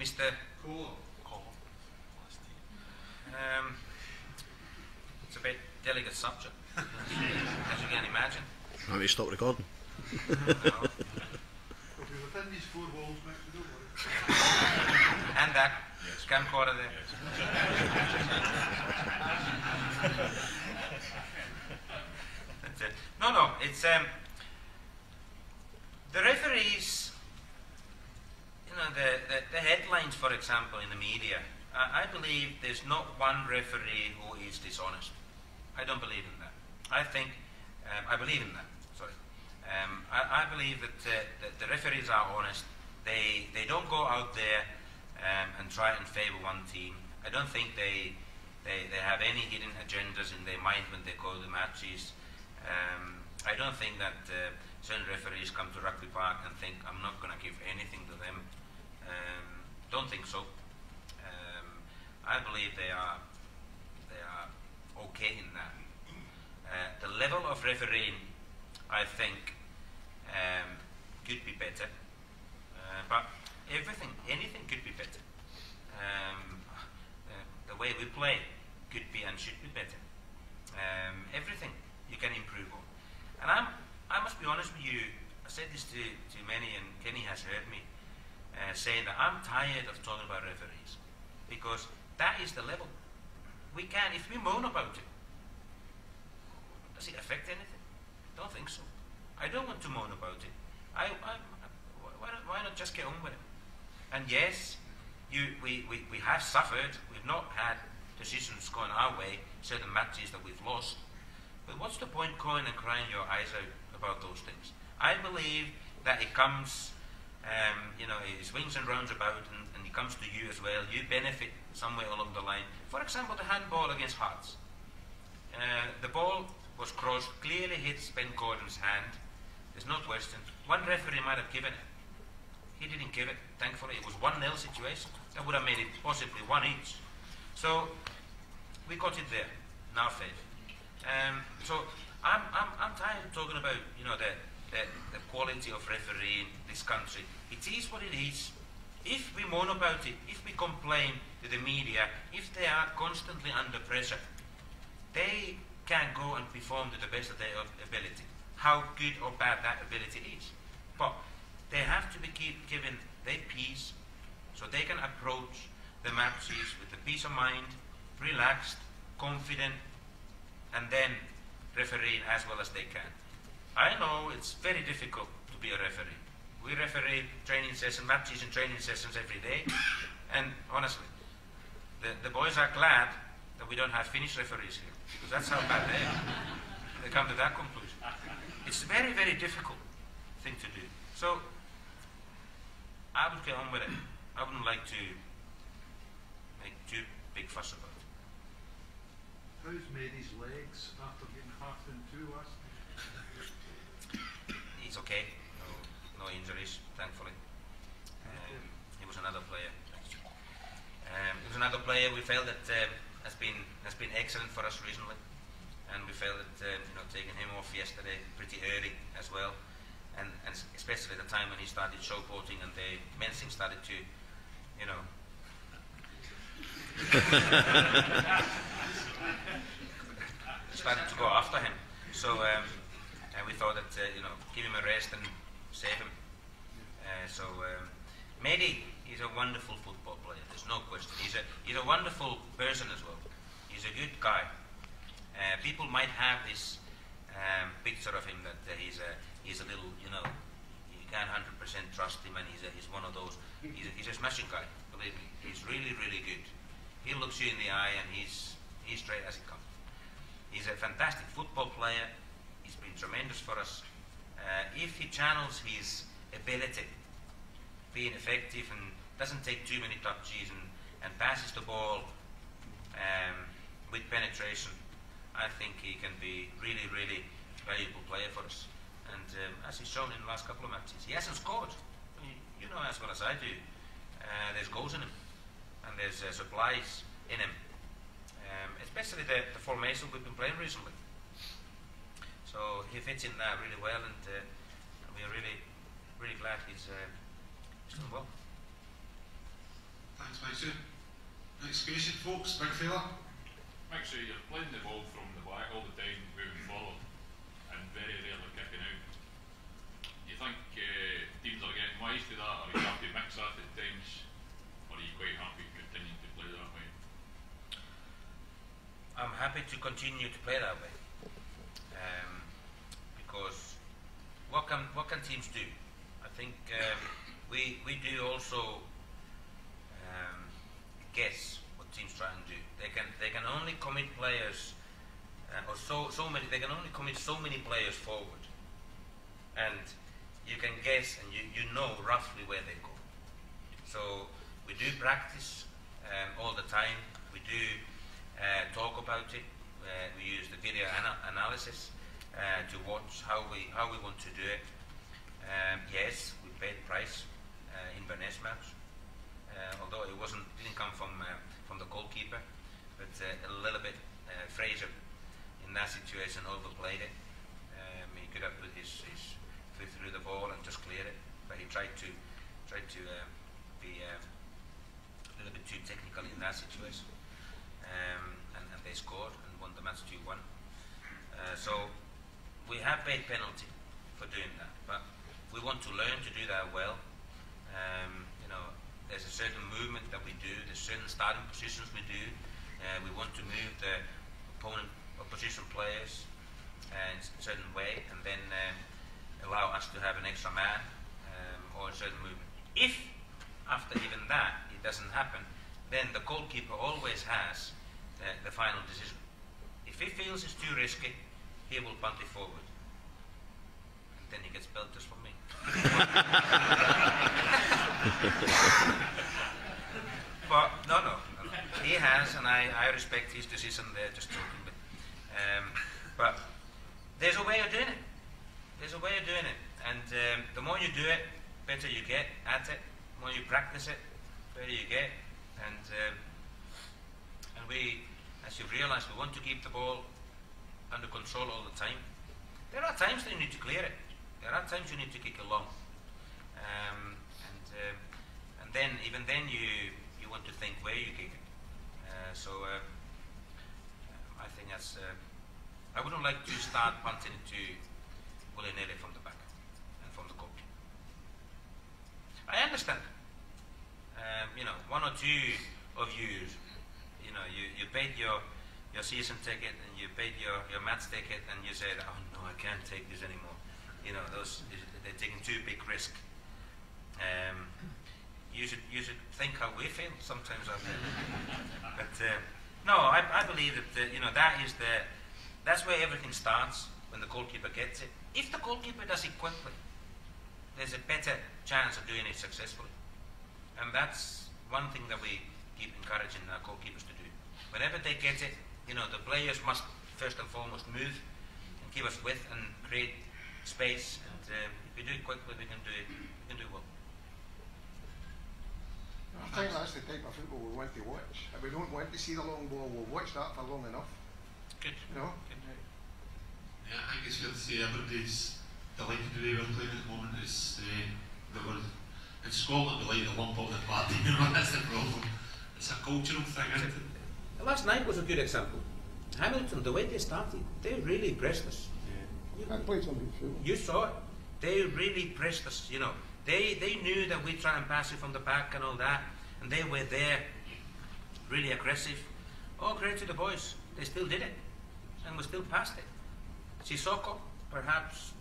Mr. Cool. It's a bit delicate subject, as you can imagine. Want me to stop recording? No. If you're within these four walls, Mick, don't worry. And that camcorder there. That's it. No, it's the referees. You know, the headlines, for example, in the media. I believe there's not one referee who is dishonest. I don't believe in that. I think I believe in that. Sorry. I believe that the referees are honest. They don't go out there and try and favour one team. I don't think they have any hidden agendas in their mind when they go to the matches. I don't think that certain referees come to Rugby Park and think I'm not going to give anything to them. Don't think so. I believe they are okay in that. The level of refereeing, I think, could be better, but anything could be better. The way we play could be and should be better. Everything you can improve on. And I must be honest with you. I said this to many, and Kenny has heard me saying that I'm tired of talking about referees, because that is the level. We can, if we moan about it, does it affect anything? Don't think so. I don't want to moan about it. Why not just get on with it? And yes, we have suffered. We've not had decisions going our way, certain matches that we've lost. But what's the point going and crying your eyes out about those things? I believe that it comes, it swings and rounds about, and it comes to you as well. You benefit somewhere along the line. For example, the handball against Hearts. The ball was crossed, clearly hits Ben Gordon's hand. There's no question. One referee might have given it. He didn't give it, thankfully. It was 1-0 situation. That would have made it possibly one each. So we got it there in our favour. So I'm tired of talking about the quality of refereeing in this country. It is what it is. If we moan about it, if we complain to the media, if they are constantly under pressure, they can go and perform to the best of their ability, how good or bad that ability is. But they have to be given their peace so they can approach the matches with the peace of mind, relaxed, confident, and then refereeing as well as they can. I know it's very difficult to be a referee. We referee training sessions, matches and training sessions every day, and honestly, the boys are glad that we don't have Finnish referees here, because that's how bad they are. They come to that conclusion. It's a very, very difficult thing to do. So I would get on with it. I wouldn't like to make too big fuss about it. How's Mady's legs after getting half in two last night? He's okay. No injuries, thankfully. He was another player. He was another player we felt that has been excellent for us recently, and we felt that taking him off yesterday pretty early as well, and especially at the time when he started showboating and the men's team started to, started to go after him. So we thought that give him a rest and save him. Mehdi is a wonderful football player. There's no question. He's a wonderful person as well. He's a good guy. People might have this picture of him that he's a little, you can't 100% trust him, and he's one of those. He's a smashing guy. Believe me, he's really, really good. He looks you in the eye, and he's straight as he comes. He's a fantastic football player. He's been tremendous for us. If he channels his ability, being effective and doesn't take too many touches and passes the ball with penetration, I think he can be really, really valuable player for us. And as he's shown in the last couple of matches, he hasn't scored. You know as well as I do. There's goals in him, and there's supplies in him. Especially the formation we've been playing recently. So he fits in that really well, and we're really, really glad he's doing well. you. Next question, folks. Big fella. Make sure you're playing the ball from the back all the time, moving forward, and very rarely kicking out. Do you think teams are getting wise to that, or you have to mix that at times, or are you quite happy continuing to play that way? I'm happy to continue to play that way, because what can teams do? I think we do also guess what teams try and do. They can only commit players, or so many. They can only commit so many players forward, and you can guess and you know roughly where they go. So we do practice all the time. We do talk about it. We use the video analysis to watch how we want to do it. Yes, we paid price in Inverness match, although it didn't come from the goalkeeper, but a little bit Fraser in that situation overplayed it. He could have put his foot through the ball and just cleared it, but he tried to be a little bit too technical in that situation, and they scored and won the match 2-1. So we have paid penalty for doing that, but we want to learn to do that well. There's a certain movement that we do, there's certain starting positions we do. We want to move the opposition players in a certain way, and then allow us to have an extra man or a certain movement. If after even that it doesn't happen, then the goalkeeper always has the final decision. If he feels it's too risky, he will punt it forward, and then he gets belters from me. But no, he has, and I respect his decision there, just talking. But there's a way of doing it. There's a way of doing it, and the more you do it, better you get at it. The more you practice it, better you get. And we, as you've realised, we want to keep the ball under control all the time. There are times that you need to clear it. There are times you need to kick it long, and then even then you want to think where you kick it. So I think that's. I wouldn't like to start punting it to willy-nilly from the back and from the goalkeeper. I understand. One or two of you, you paid your season ticket and you paid your match ticket, and you said, "Oh no, I can't take this anymore." They're taking too big risk. You should think how we feel sometimes out there. But no, I believe that that's where everything starts, when the goalkeeper gets it. If the goalkeeper does it quickly, there's a better chance of doing it successfully. And that's one thing that we keep encouraging our goalkeepers to do. Whenever they get it, the players must first and foremost move and give us width and create space. And if we do it quickly, we can do it well. I think that's the type of football we want to watch. If we don't want to see the long ball, we'll watch that for long enough. Good. Good. Yeah, I think it's fair to say everybody's delighted the way we're playing at the moment. It's in Scotland we like the lump up the party, that's the problem. It's a cultural thing, isn't it? Last night was a good example. Hamilton, the way they started, they really pressed us. I played some good football. You saw it. They really pressed us, They knew that we try and pass it from the back and all that, and they were there, really aggressive. All credit to the boys. They still did it, and we still passed it. Sissoko, perhaps,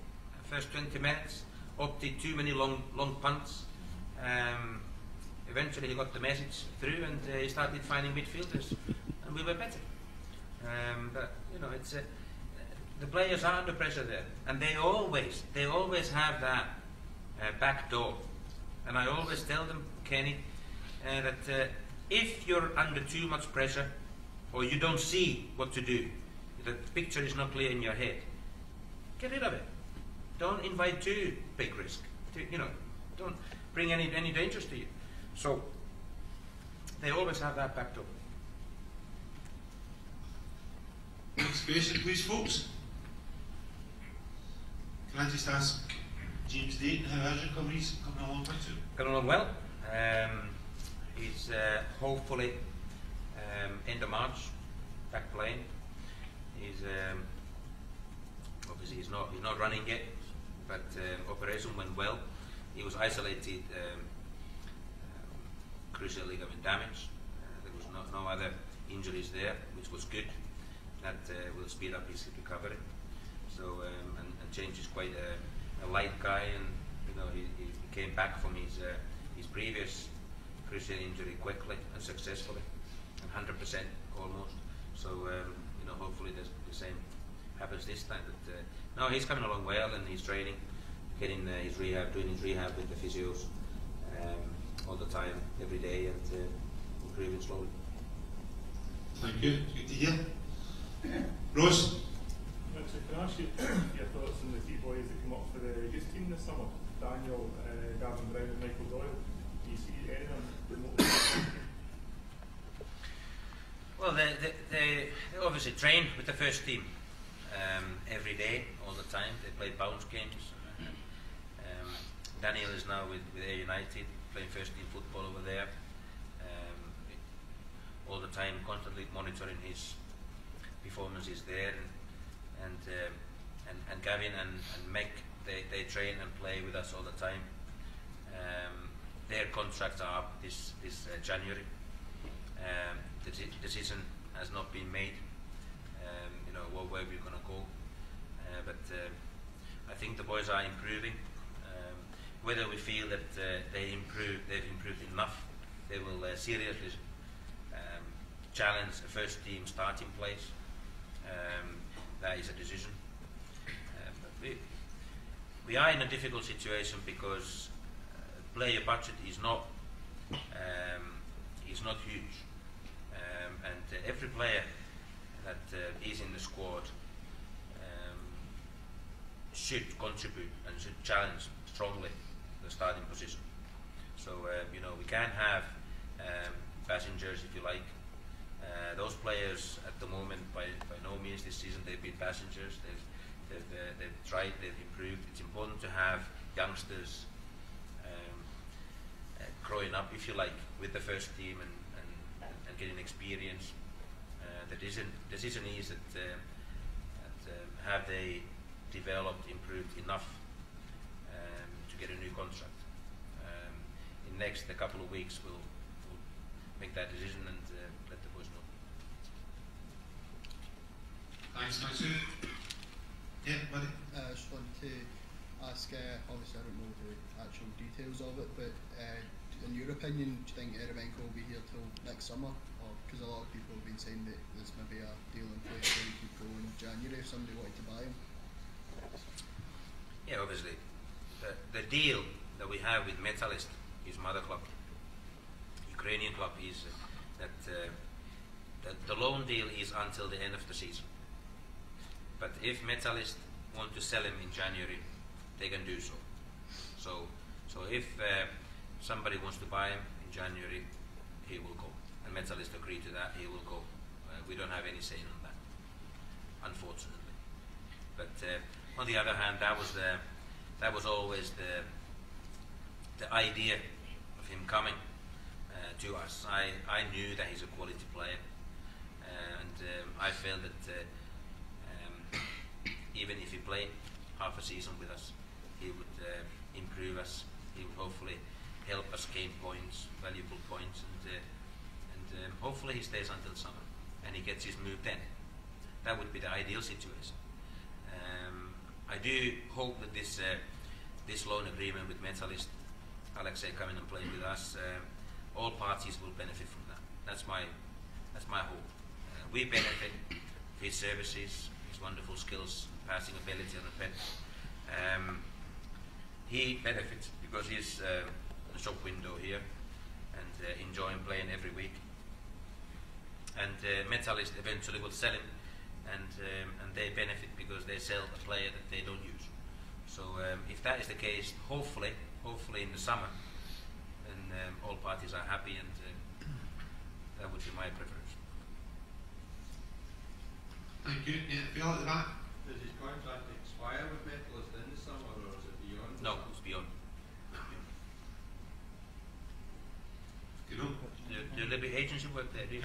first 20 minutes, opted too many long punts. Eventually he got the message through, and he started finding midfielders, and we were better. But it's the players are under pressure there, and they always have that back door. And I always tell them, Kenny, that if you're under too much pressure, or you don't see what to do, the picture is not clear in your head, get rid of it. Don't invite too big risk. Don't bring any dangers to you. So they always have that back door. Next question, please, folks. Can I just ask James Dayton, how has your recovery coming along with you? Coming along well. He's hopefully end of March back playing. He's obviously he's not running yet, but operation went well. He was isolated cruciate ligament damage. There was no other injuries there, which was good. That will speed up his recovery. So and James is quite a light guy, and you know he came back from his previous cruciate injury quickly and successfully, and 100% almost. So you know hopefully the same happens this time. But no, he's coming along well, and he's training, getting his rehab, doing his rehab with the physios all the time, every day, and improving slowly. Thank you. Good to hear. Rose? Actually, can I ask you your thoughts on the three boys that come up for the youth team this summer? Daniel, Gavin Brown and Michael Doyle. Do you see any of them remotely? Well, they obviously train with the first team every day, all the time. They play bounce games. Daniel is now with Ayr United, playing first team football over there. All the time, constantly monitoring his performances there, and Gavin and Mick, they train and play with us all the time. Their contracts are up this January. The decision has not been made. You know where we're going to go, but I think the boys are improving. Whether we feel that they've improved enough, they will seriously challenge a first team starting place. That is a decision. But we are in a difficult situation because player budget is not huge, and every player that is in the squad should contribute and should challenge strongly the starting position. So you know we can't have passengers, if you like. Those players at the moment, by no means this season they've been passengers. They've tried, they've improved. It's important to have youngsters growing up, if you like, with the first team and getting experience. The decision is that have they developed, improved enough to get a new contract. In a couple of weeks we'll make that decision and let the boys know. Thanks, Sue. Yeah, buddy. I just wanted to ask, obviously I don't know the actual details of it, but in your opinion, do you think Eremenko will be here till next summer? Because a lot of people have been saying that there's maybe a deal in place where he could go in January if somebody wanted to buy him. Yeah, obviously. The deal that we have with Metalist, his mother club, Ukrainian club, is that the loan deal is until the end of the season. But if Metalist want to sell him in January, they can do so. So if somebody wants to buy him in January, he will go. And Metalist agree to that, he will go. We don't have any say on that, unfortunately. But on the other hand, that was always the idea of him coming to us. I knew that he's a quality player, and I felt that even if he played half a season with us, he would improve us. He would hopefully help us gain points, valuable points, and hopefully he stays until summer and he gets his move then. That would be the ideal situation. I do hope that this loan agreement with Metalist, Alexei coming and playing with us, all parties will benefit from that. That's my hope. We benefit from his services, his wonderful skills, passing ability on the pitch. He benefits because he's a shop window here and enjoying playing every week. And Metalist eventually will sell him, and they benefit because they sell a player that they don't use. So if that is the case, hopefully in the summer, then all parties are happy, and that would be my preference. Thank you. Yeah, Phil at the back. Does his contract expire with Metalist in the summer, or is it beyond? No, it's beyond. Good. do there'll be agency work there, do you?